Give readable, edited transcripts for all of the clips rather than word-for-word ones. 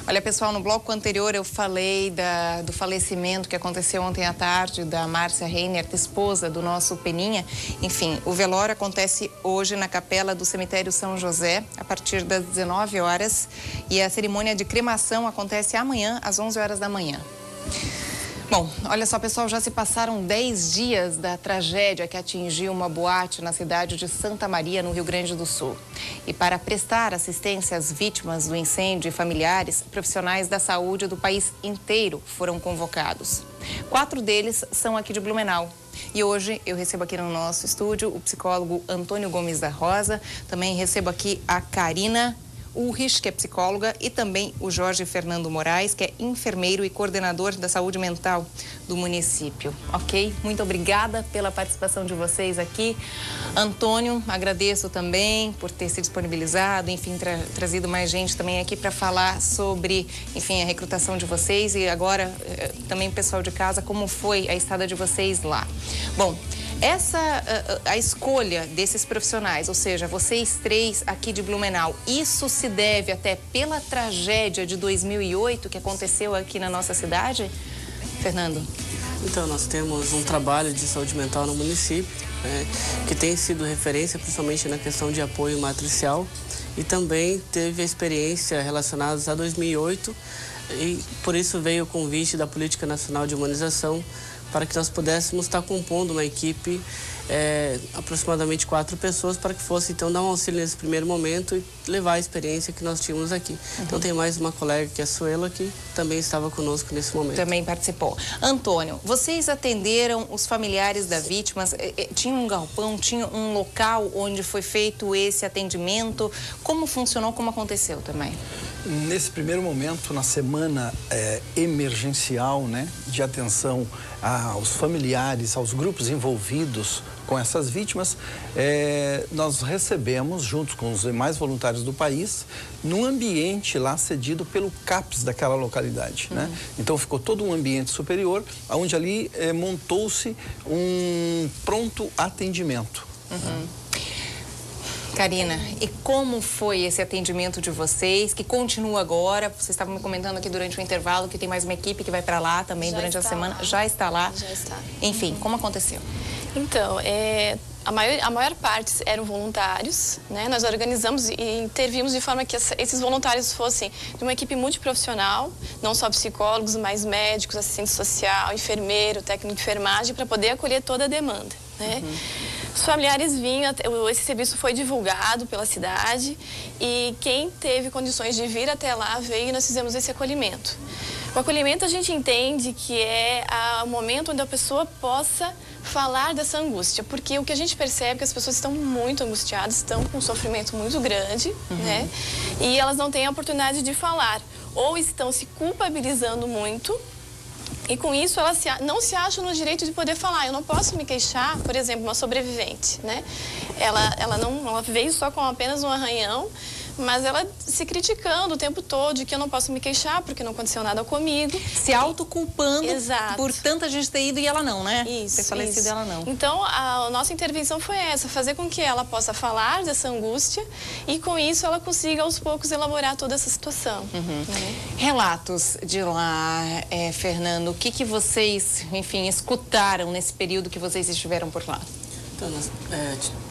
Olha, pessoal, no bloco anterior eu falei do falecimento que aconteceu ontem à tarde da Márcia Reinert, esposa do nosso Peninha. Enfim, o velório acontece hoje na capela do cemitério São José, a partir das 19 horas. E a cerimônia de cremação acontece amanhã, às 11 horas da manhã. Bom, olha só, pessoal, já se passaram 10 dias da tragédia que atingiu uma boate na cidade de Santa Maria, no Rio Grande do Sul. E para prestar assistência às vítimas do incêndio e familiares, profissionais da saúde do país inteiro foram convocados. 4 deles são aqui de Blumenau. E hoje eu recebo aqui no nosso estúdio o psicólogo Antônio Gomes da Rosa, também recebo aqui a Karina Ulrich, que é psicóloga, e também o Jorge Fernando Moraes, que é enfermeiro e coordenador da saúde mental do município. Ok? Muito obrigada pela participação de vocês aqui. Antônio, agradeço também por ter se disponibilizado, enfim, trazido mais gente também aqui para falar sobre, enfim, a recrutação de vocês e agora também o pessoal de casa, como foi a estada de vocês lá. Bom, a escolha desses profissionais, ou seja, vocês 3 aqui de Blumenau, isso se deve até pela tragédia de 2008 que aconteceu aqui na nossa cidade? Fernando? Então, nós temos um trabalho de saúde mental no município, que tem sido referência principalmente na questão de apoio matricial e também teve a experiência relacionada a 2008 e por isso veio o convite da Política Nacional de Humanização para que nós pudéssemos estar compondo uma equipe, aproximadamente 4 pessoas, para que fosse, então, dar um auxílio nesse primeiro momento e levar a experiência que nós tínhamos aqui. Então, tem mais uma colega, que é a Suela, que também estava conosco nesse momento. Também participou. Antônio, vocês atenderam os familiares das vítimas? Tinha um galpão, tinha um local onde foi feito esse atendimento? Como funcionou, como aconteceu também? Nesse primeiro momento, na semana emergencial, né, de atenção aos familiares, aos grupos envolvidos com essas vítimas, nós recebemos, junto com os demais voluntários do país, num ambiente lá cedido pelo CAPS daquela localidade, né? Então ficou todo um ambiente superior, onde ali montou-se um pronto atendimento. Karina, e como foi esse atendimento de vocês, que continua agora? Vocês estavam me comentando aqui durante o intervalo que tem mais uma equipe que vai para lá também durante a semana. Já está lá? Já está. Enfim, como aconteceu? Então, a maior parte eram voluntários, né? Nós organizamos e intervimos de forma que esses voluntários fossem de uma equipe multiprofissional, não só psicólogos, mas médicos, assistente social, enfermeiro, técnico de enfermagem, para poder acolher toda a demanda, né? Os familiares vinham, esse serviço foi divulgado pela cidade e quem teve condições de vir até lá veio e nós fizemos esse acolhimento. O acolhimento a gente entende que é o momento onde a pessoa possa falar dessa angústia, porque o que a gente percebe é que as pessoas estão muito angustiadas, estão com um sofrimento muito grande, né? E elas não têm a oportunidade de falar, ou estão se culpabilizando muito. E com isso, elas não se acham no direito de poder falar. Eu não posso me queixar, por exemplo, uma sobrevivente, né? Ela veio só com apenas um arranhão, mas ela se criticando o tempo todo de que eu não posso me queixar porque não aconteceu nada comigo. Se autoculpando por tanta gente ter ido e ela não, né? Isso. Ter falecido e ela não. Então, a nossa intervenção foi essa, fazer com que ela possa falar dessa angústia e com isso ela consiga aos poucos elaborar toda essa situação. Relatos de lá, Fernando, o que vocês, enfim, escutaram nesse período que vocês estiveram por lá? Então,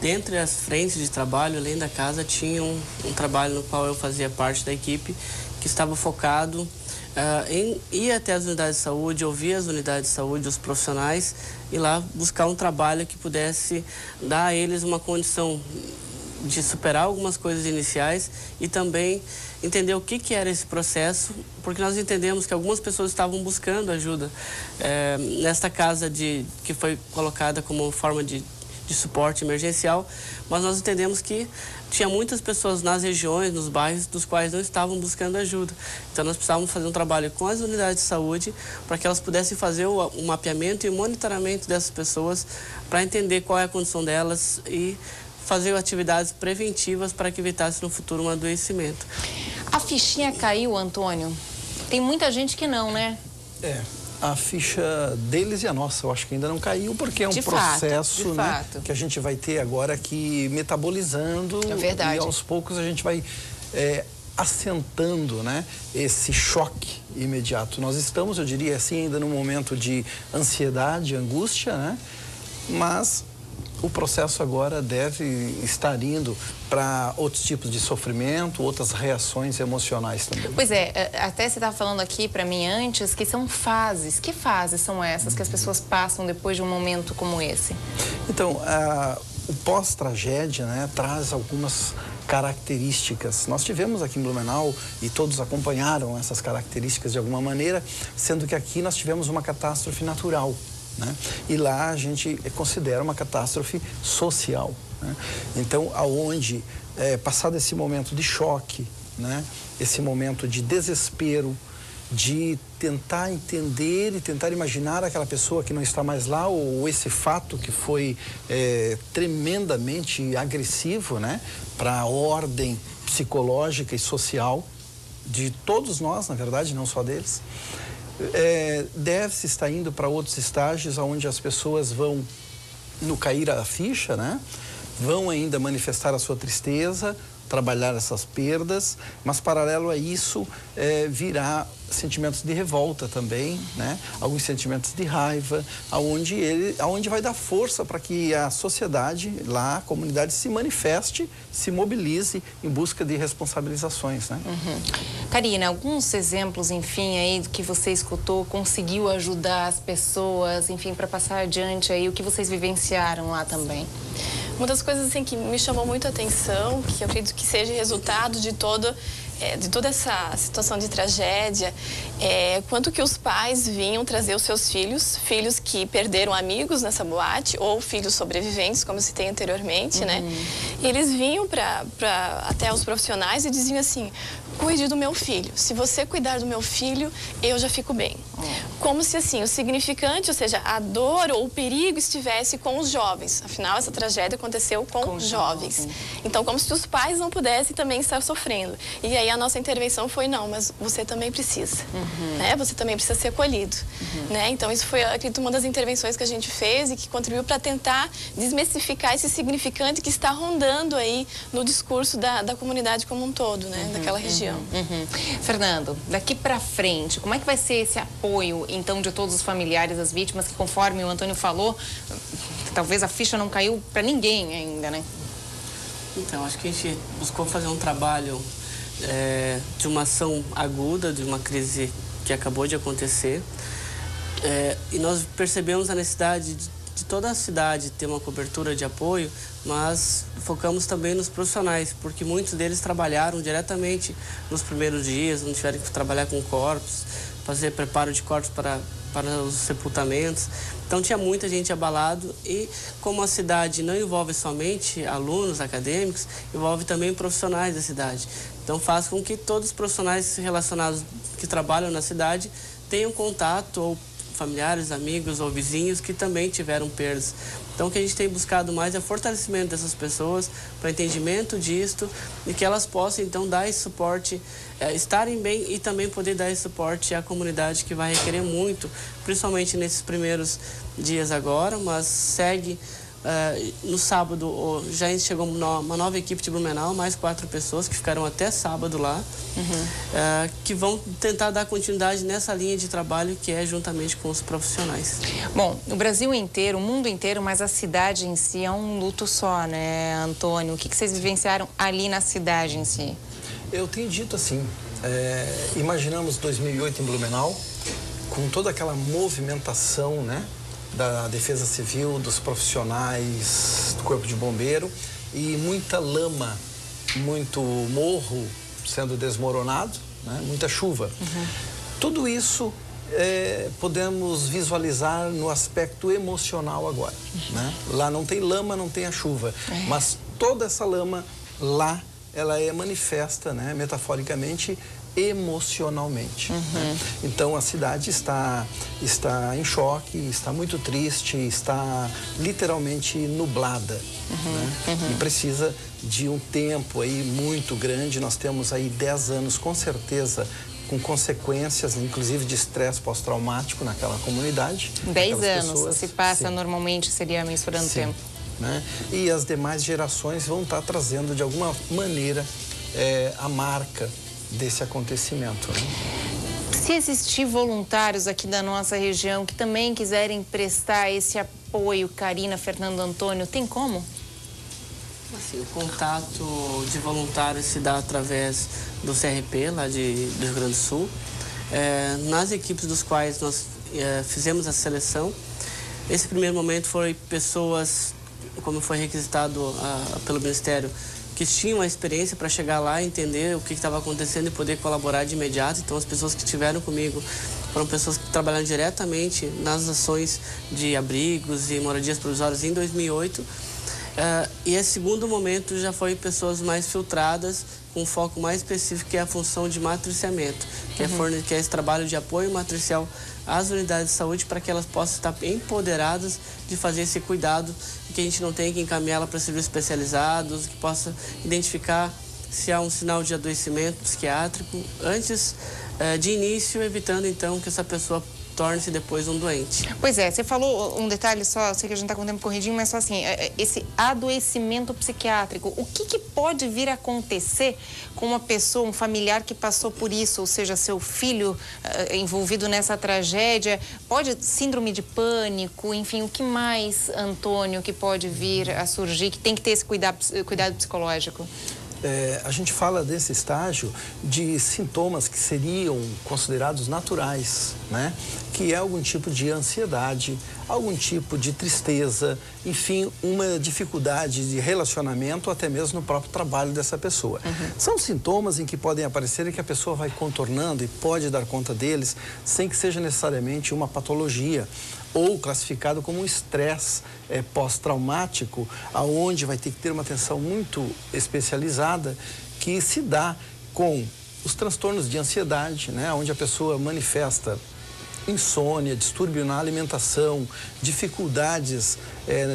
dentre as frentes de trabalho, além da casa, tinha um trabalho no qual eu fazia parte da equipe, que estava focado em ir até as unidades de saúde, ouvir as unidades de saúde, os profissionais, e lá buscar um trabalho que pudesse dar a eles uma condição de superar algumas coisas iniciais e também entender o que era esse processo, porque nós entendemos que algumas pessoas estavam buscando ajuda nesta casa que foi colocada como forma de suporte emergencial, mas nós entendemos que tinha muitas pessoas nas regiões, nos bairros, dos quais não estavam buscando ajuda. Então nós precisávamos fazer um trabalho com as unidades de saúde para que elas pudessem fazer o mapeamento e o monitoramento dessas pessoas para entender qual é a condição delas e fazer atividades preventivas para que evitasse no futuro um adoecimento. A fichinha caiu, Antônio? Tem muita gente que não, né? A ficha deles e a nossa, eu acho que ainda não caiu, porque é um processo, né, que a gente vai ter agora aqui metabolizando. É verdade. E aos poucos a gente vai assentando, né, esse choque imediato. Nós estamos, eu diria assim, ainda num momento de ansiedade, angústia, né? Mas o processo agora deve estar indo para outros tipos de sofrimento, outras reações emocionais também. Pois é, até você estava falando aqui para mim antes que são fases. Que fases são essas que as pessoas passam depois de um momento como esse? Então, o pós-tragédia, né, traz algumas características. Nós tivemos aqui em Blumenau e todos acompanharam essas características de alguma maneira, sendo que aqui nós tivemos uma catástrofe natural, né? E lá a gente considera uma catástrofe social, né? Então, aonde, passado esse momento de choque, né, esse momento de desespero, de tentar entender e tentar imaginar aquela pessoa que não está mais lá, ou esse fato que foi tremendamente agressivo, né, para a ordem psicológica e social de todos nós, na verdade, não só deles. Deve-se estar indo para outros estágios onde as pessoas vão, no cair a ficha, né, vão ainda manifestar a sua tristeza, trabalhar essas perdas, mas paralelo a isso virá sentimentos de revolta também, né? Alguns sentimentos de raiva, aonde vai dar força para que a sociedade lá, a comunidade se manifeste, se mobilize em busca de responsabilizações, né? Karina, alguns exemplos, enfim, aí do que você escutou, conseguiu ajudar as pessoas, enfim, para passar adiante aí o que vocês vivenciaram lá também? Uma das coisas assim que me chamou muito a atenção, que eu acredito que seja resultado de toda essa situação de tragédia, quanto que os pais vinham trazer os seus filhos que perderam amigos nessa boate, ou filhos sobreviventes, como eu citei anteriormente, né? E eles vinham até os profissionais e diziam assim: cuide do meu filho. Se você cuidar do meu filho, eu já fico bem. Como se, assim, o significante, ou seja, a dor ou o perigo estivesse com os jovens. Afinal, essa tragédia aconteceu com jovens. Então, como se os pais não pudessem também estar sofrendo. E aí a nossa intervenção foi: não, mas você também precisa. Né? Você também precisa ser acolhido. Né? Então, isso foi, acredito, uma das intervenções que a gente fez e que contribuiu para tentar desmistificar esse significante que está rondando aí no discurso da comunidade como um todo, né? Daquela região. Fernando, daqui para frente, como é que vai ser esse apoio, então, de todos os familiares das vítimas, que, conforme o Antônio falou, talvez a ficha não caiu para ninguém ainda, né? Então, acho que a gente buscou fazer um trabalho de uma ação aguda, de uma crise que acabou de acontecer, e nós percebemos a necessidade de toda a cidade ter uma cobertura de apoio, mas focamos também nos profissionais, porque muitos deles trabalharam diretamente nos primeiros dias, não tiveram que trabalhar com corpos, fazer preparo de corpos para os sepultamentos. Então tinha muita gente abalado, e como a cidade não envolve somente alunos acadêmicos, envolve também profissionais da cidade. Então faz com que todos os profissionais relacionados que trabalham na cidade tenham contato, ou familiares, amigos ou vizinhos que também tiveram perdas. Então, o que a gente tem buscado mais é o fortalecimento dessas pessoas, para entendimento disto, e que elas possam, então, dar esse suporte, estarem bem, e também poder dar esse suporte à comunidade, que vai requerer muito, principalmente nesses primeiros dias agora, mas segue. No sábado já chegou uma nova equipe de Blumenau, mais 4 pessoas que ficaram até sábado lá, que vão tentar dar continuidade nessa linha de trabalho, que é juntamente com os profissionais. Bom, o Brasil inteiro, o mundo inteiro, mas a cidade em si é um luto só, né, Antônio? O que vocês vivenciaram ali na cidade em si? Eu tenho dito assim, imaginamos 2008 em Blumenau, com toda aquela movimentação, né, da Defesa Civil, dos profissionais do Corpo de Bombeiro, e muita lama, muito morro sendo desmoronado, né? Muita chuva. Tudo isso podemos visualizar no aspecto emocional agora, né? Lá não tem lama, não tem a chuva, mas toda essa lama lá, ela é manifesta, né, metaforicamente, emocionalmente. Né? Então a cidade está em choque, está muito triste, está literalmente nublada, né? E precisa de um tempo aí muito grande. Nós temos aí 10 anos com certeza, com consequências, inclusive de estresse pós-traumático naquela comunidade. 10 anos, pessoas, se passa sim, normalmente, seria mensurando tempo. né? E as demais gerações vão estar trazendo de alguma maneira a marca desse acontecimento, né? Se existir voluntários aqui da nossa região que também quiserem prestar esse apoio, Karina, Fernando Antônio, tem como? Assim, o contato de voluntários se dá através do CRP, lá do Rio Grande do Sul. Nas equipes dos quais nós fizemos a seleção, esse primeiro momento foi pessoas, como foi requisitado pelo Ministério, que tinham a experiência para chegar lá, entender o que estava acontecendo e poder colaborar de imediato. Então, as pessoas que estiveram comigo foram pessoas que trabalharam diretamente nas ações de abrigos e moradias provisórias em 2008. E esse segundo momento já foi pessoas mais filtradas, com um foco mais específico, que é a função de matriciamento, que é esse trabalho de apoio matricial às unidades de saúde para que elas possam estar empoderadas de fazer esse cuidado e que a gente não tenha que encaminhá-la para serviços especializados, que possa identificar se há um sinal de adoecimento psiquiátrico antes de início, evitando então que essa pessoa torne-se depois um doente. Pois é, você falou um detalhe só, sei que a gente está com o tempo corridinho, mas só assim, esse adoecimento psiquiátrico, o que pode vir a acontecer com uma pessoa, um familiar que passou por isso, ou seja, seu filho envolvido nessa tragédia, síndrome de pânico, enfim, o que mais, Antônio, que pode vir a surgir, que tem que ter esse cuidado psicológico? A gente fala desse estágio de sintomas que seriam considerados naturais, né? Que é algum tipo de ansiedade, algum tipo de tristeza, enfim, uma dificuldade de relacionamento, até mesmo no próprio trabalho dessa pessoa. São sintomas em que podem aparecer e que a pessoa vai contornando e pode dar conta deles sem que seja necessariamente uma patologia ou classificado como um estresse pós-traumático, aonde vai ter que ter uma atenção muito especializada, que se dá com os transtornos de ansiedade, né, onde a pessoa manifesta insônia, distúrbio na alimentação, dificuldades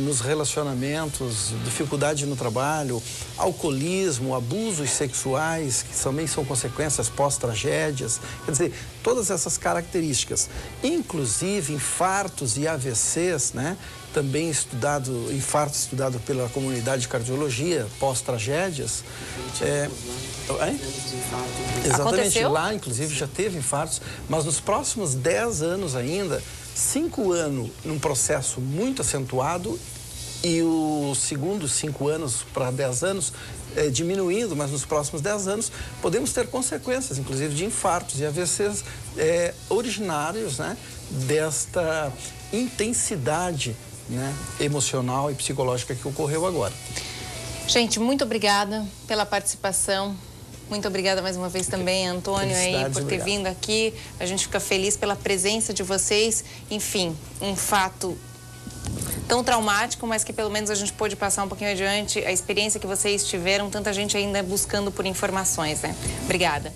nos relacionamentos, dificuldade no trabalho, alcoolismo, abusos sexuais, que também são consequências pós-tragédias. Quer dizer, todas essas características, inclusive infartos e AVCs, né? Também infarto estudado pela comunidade de cardiologia, pós-tragédias. Exatamente, aconteceu? Lá inclusive já teve infartos, mas nos próximos 10 anos ainda, 5 anos num processo muito acentuado e os segundos 5 anos para 10 anos diminuindo, mas nos próximos 10 anos podemos ter consequências, inclusive de infartos e AVCs originários, né, desta intensidade, né, emocional e psicológica que ocorreu agora. Gente, muito obrigada pela participação. Muito obrigada mais uma vez também, Antônio, aí, por ter vindo aqui. A gente fica feliz pela presença de vocês. Enfim, um fato tão traumático, mas que pelo menos a gente pôde passar um pouquinho adiante a experiência que vocês tiveram, tanta gente ainda buscando por informações, né? Obrigada.